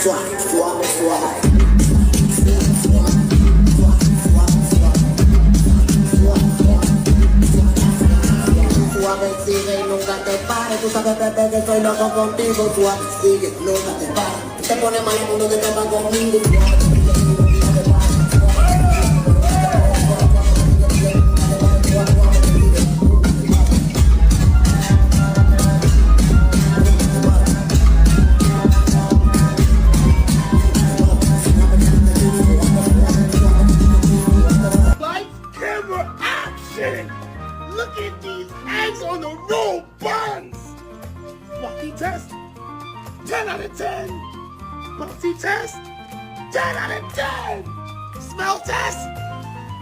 Swat, swat, swat. Suave, sigue y nunca te pares. Tú sabes, Pepe, que soy loco contigo. Suave, sigue, nunca te pares. Te pone mal el mundo que te va conmigo. Camera action! Look at these eggs on the roll buns! Walkie test? 10 out of 10! Bouncy test? 10 out of 10! Smell test?